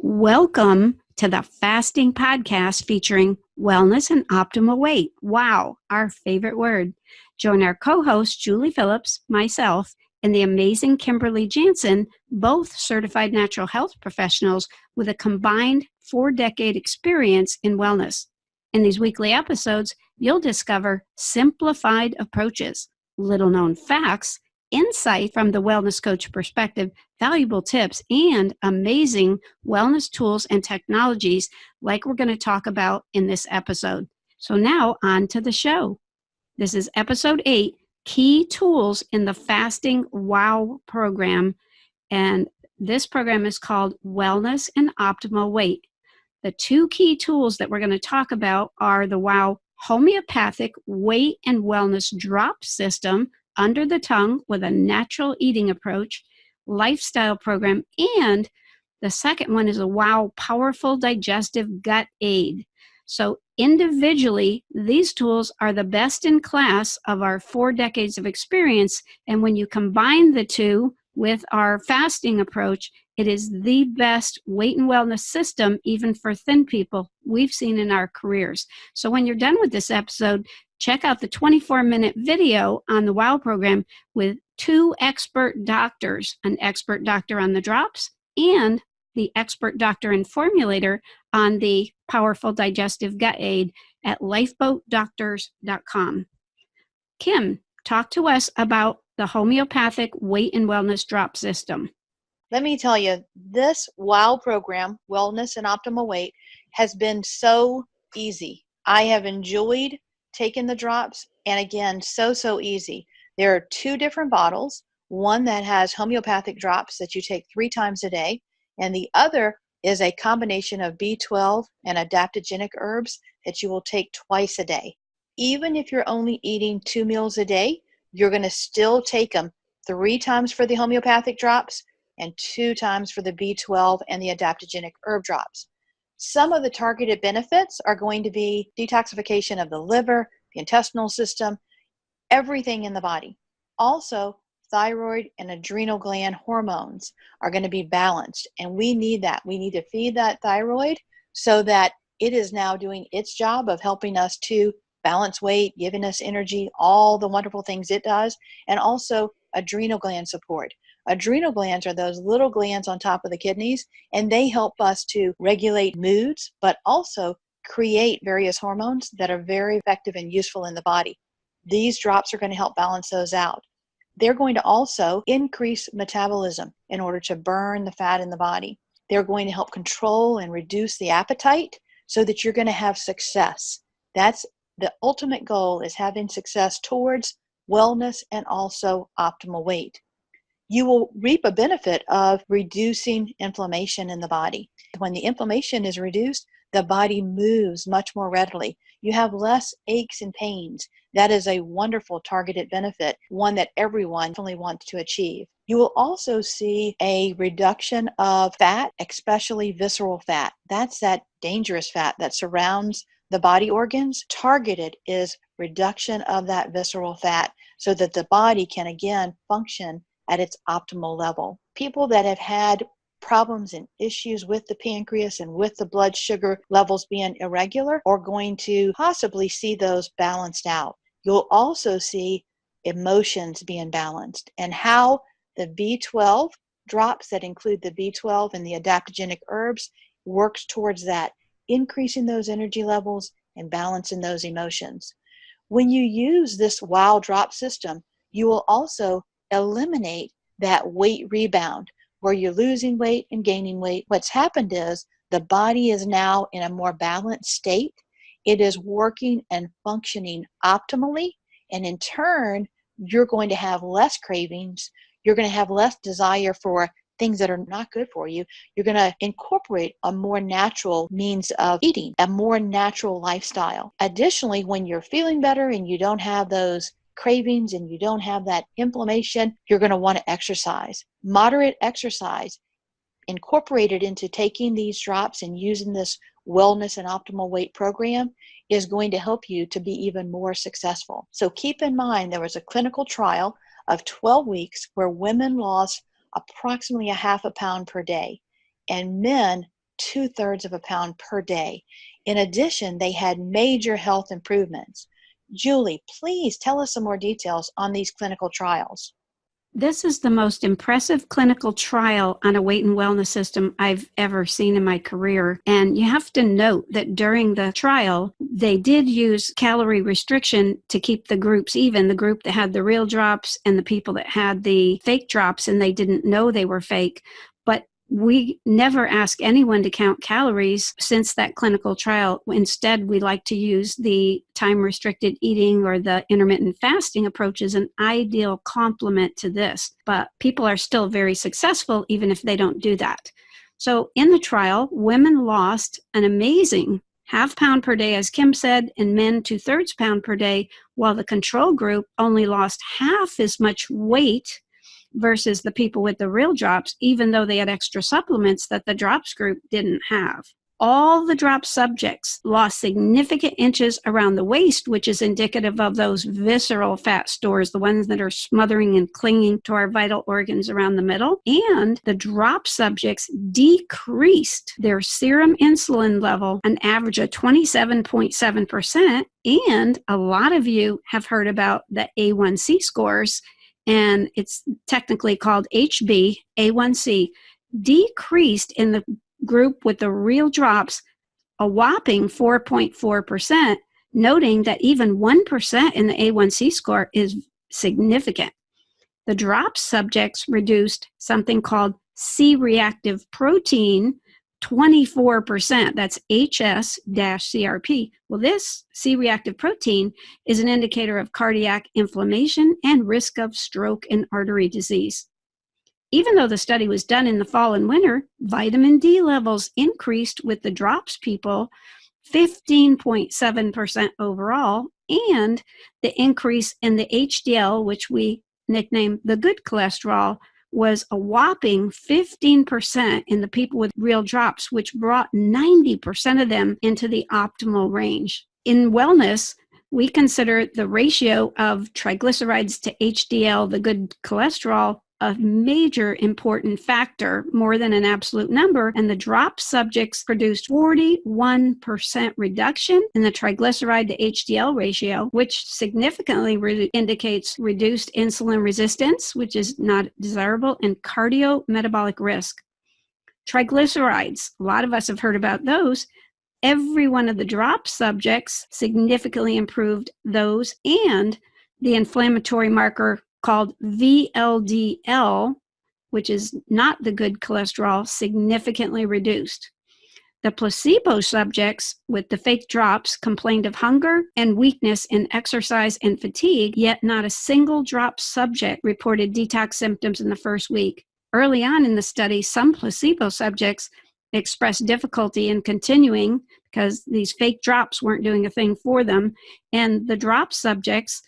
Welcome to the Fasting Podcast featuring wellness and optimal weight. Wow, our favorite word. Join our co-host, Julie Phillips, myself, and the amazing Kimberly Jansen, both certified natural health professionals with a combined 4-decade experience in wellness. In these weekly episodes, you'll discover simplified approaches, little-known facts, insight from the wellness coach perspective, valuable tips, and amazing wellness tools and technologies like we're going to talk about in this episode. So now on to the show. This is episode 8, Key Tools in the Fasting WOW program. And this program is called Wellness and Optimal Weight. The 2 key tools that we're going to talk about are the WOW homeopathic weight and wellness drop system under the tongue with a natural eating approach, lifestyle program, and the second one is a WOW powerful digestive gut aid. So individually, these tools are the best in class of our 4 decades of experience. And when you combine the two with our fasting approach, it is the best weight and wellness system, even for thin people, we've seen in our careers. So when you're done with this episode, check out the 24-minute video on the WOW program with 2 expert doctors, an expert doctor on the drops and the expert doctor and formulator on the powerful digestive gut aid at lifeboatdoctors.com. Kim, talk to us about the homeopathic weight and wellness drop system. Let me tell you, this WOW program, Wellness and Optimal Weight, has been so easy. I have enjoyed taking the drops, and again, so easy. There are 2 different bottles, one that has homeopathic drops that you take 3 times a day, and the other is a combination of B12 and adaptogenic herbs that you will take twice a day. Even if you're only eating 2 meals a day, you're going to still take them 3 times for the homeopathic drops and 2 times for the B12 and the adaptogenic herb drops. Some of the targeted benefits are going to be detoxification of the liver, the intestinal system, everything in the body. Also, thyroid and adrenal gland hormones are going to be balanced, and we need that. We need to feed that thyroid so that it is now doing its job of helping us to balance weight, giving us energy, all the wonderful things it does, and also adrenal gland support. Adrenal glands are those little glands on top of the kidneys, and they help us to regulate moods, but also create various hormones that are very effective and useful in the body. These drops are going to help balance those out. They're going to also increase metabolism in order to burn the fat in the body. They're going to help control and reduce the appetite so that you're going to have success. That's the ultimate goal, is having success towards wellness and also optimal weight. You will reap a benefit of reducing inflammation in the body. When the inflammation is reduced, the body moves much more readily. You have less aches and pains. That is a wonderful targeted benefit, one that everyone definitely wants to achieve. You will also see a reduction of fat, especially visceral fat. That's that dangerous fat that surrounds the body organs. Targeted is reduction of that visceral fat so that the body can again function at its optimal level. People that have had problems and issues with the pancreas and with the blood sugar levels being irregular are going to possibly see those balanced out. You'll also see emotions being balanced, and how the B12 drops that include the B12 and the adaptogenic herbs works towards that, increasing those energy levels and balancing those emotions. When you use this WOW drop system, you will also eliminate that weight rebound where you're losing weight and gaining weight. What's happened is the body is now in a more balanced state. It is working and functioning optimally, and in turn, you're going to have less cravings. You're going to have less desire for things that are not good for you. You're going to incorporate a more natural means of eating, a more natural lifestyle. Additionally, when you're feeling better and you don't have those cravings and you don't have that inflammation, you're going to want to exercise. Moderate exercise incorporated into taking these drops and using this wellness and optimal weight program is going to help you to be even more successful. So keep in mind, there was a clinical trial of 12 weeks where women lost approximately a half a pound per day, and men 2/3 of a pound per day. In addition, they had major health improvements. Julie, please tell us some more details on these clinical trials. This is the most impressive clinical trial on a weight and wellness system I've ever seen in my career. And you have to note that during the trial, they did use calorie restriction to keep the groups even, the group that had the real drops and the people that had the fake drops, and they didn't know they were fake. But we never ask anyone to count calories since that clinical trial. Instead, we like to use the time-restricted eating or the intermittent fasting approach as an ideal complement to this. But people are still very successful even if they don't do that. So in the trial, women lost an amazing half pound per day, as Kim said, and men 2/3 pound per day, while the control group only lost half as much weight versus the people with the real drops, even though they had extra supplements that the drops group didn't have. All the drop subjects lost significant inches around the waist, which is indicative of those visceral fat stores, the ones that are smothering and clinging to our vital organs around the middle. And the drop subjects decreased their serum insulin level an average of 27.7%. And a lot of you have heard about the A1C scores, and it's technically called HbA1c, decreased in the group with the real drops a whopping 4.4%, noting that even 1% in the A1C score is significant. The drop subjects reduced something called C-reactive protein 24%. That's HS-CRP. Well, this C-reactive protein is an indicator of cardiac inflammation and risk of stroke and artery disease. Even though the study was done in the fall and winter, vitamin D levels increased with the drops people 15.7% overall, and the increase in the HDL, which we nickname the good cholesterol, was a whopping 15% in the people with real drops, which brought 90% of them into the optimal range. In wellness, we consider the ratio of triglycerides to HDL, the good cholesterol, a major important factor, more than an absolute number, and the drop subjects produced 41% reduction in the triglyceride to HDL ratio, which significantly indicates reduced insulin resistance, which is not desirable, and cardiometabolic risk. Triglycerides, a lot of us have heard about those. Every one of the drop subjects significantly improved those, and the inflammatory marker called VLDL, which is not the good cholesterol, significantly reduced. The placebo subjects with the fake drops complained of hunger and weakness in exercise and fatigue, yet not a single drop subject reported detox symptoms in the first week. Early on in the study, some placebo subjects expressed difficulty in continuing because these fake drops weren't doing a thing for them, and the drop subjects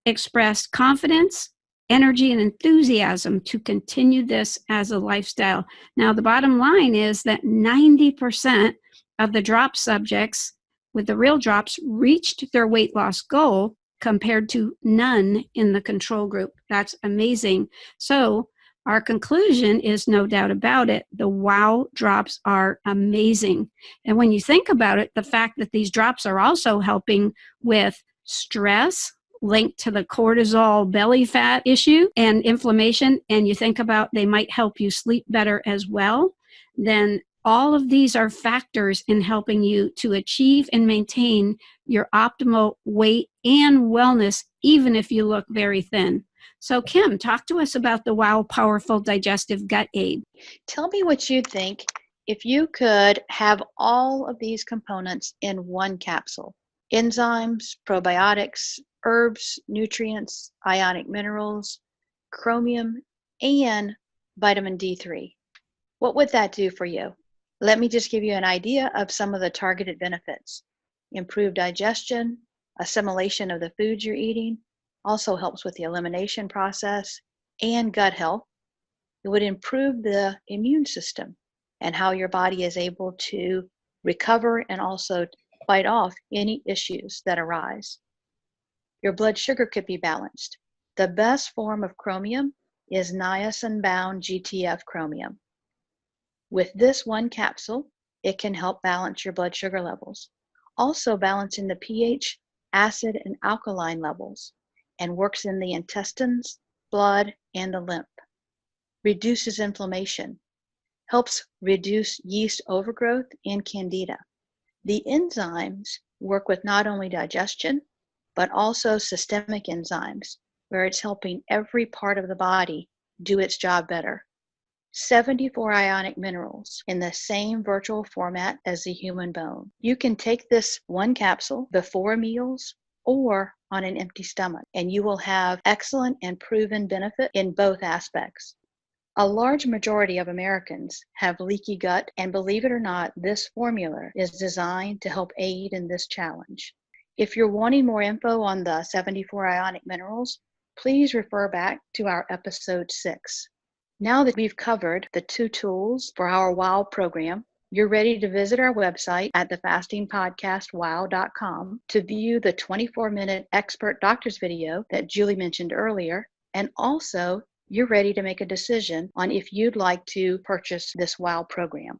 expressed confidence, energy, and enthusiasm to continue this as a lifestyle. Now, the bottom line is that 90% of the drop subjects with the real drops reached their weight loss goal compared to none in the control group. That's amazing. So our conclusion is, no doubt about it, the WOW drops are amazing. And when you think about it, the fact that these drops are also helping with stress linked to the cortisol belly fat issue and inflammation, and you think about they might help you sleep better as well, then all of these are factors in helping you to achieve and maintain your optimal weight and wellness, even if you look very thin. So Kim, talk to us about the WOW Powerful Digestive Gut Aid. Tell me what you think if you could have all of these components in one capsule. Enzymes, probiotics, herbs, nutrients, ionic minerals, chromium, and vitamin D3. What would that do for you? Let me just give you an idea of some of the targeted benefits. Improved digestion, assimilation of the foods you're eating, also helps with the elimination process, and gut health. It would improve the immune system and how your body is able to recover and also fight off any issues that arise. Your blood sugar could be balanced. The best form of chromium is niacin-bound GTF chromium. With this one capsule, It can help balance your blood sugar levels, also balancing the pH, acid, and alkaline levels, and works in the intestines, blood, and the lymph. Reduces inflammation, helps reduce yeast overgrowth and candida. The enzymes work with not only digestion, but also systemic enzymes, where it's helping every part of the body do its job better. 74 ionic minerals in the same virtual format as the human bone. You can take this one capsule before meals or on an empty stomach, and you will have excellent and proven benefit in both aspects. A large majority of Americans have leaky gut, and believe it or not, this formula is designed to help aid in this challenge. If you're wanting more info on the 74 ionic minerals, please refer back to our episode 6. Now that we've covered the 2 tools for our WOW program, you're ready to visit our website at thefastingpodcastwow.com to view the 24-minute expert doctor's video that Julie mentioned earlier, and also you're ready to make a decision on if you'd like to purchase this WOW program.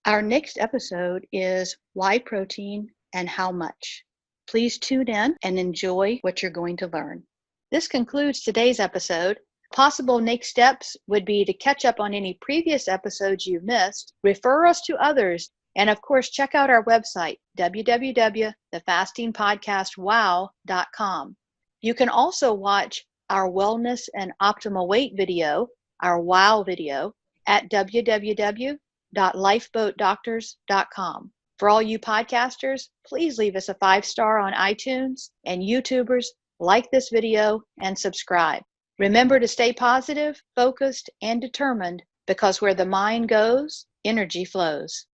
Our next episode is Why Protein and How Much. Please tune in and enjoy what you're going to learn. This concludes today's episode. Possible next steps would be to catch up on any previous episodes you've missed, refer us to others, and of course, check out our website, www.thefastingpodcastwow.com. You can also watch our Wellness and Optimal Weight video, our WOW video, at www.lifeboatdoctors.com. For all you podcasters, please leave us a 5-star on iTunes, and YouTubers, like this video and subscribe. Remember to stay positive, focused, and determined, because where the mind goes, energy flows.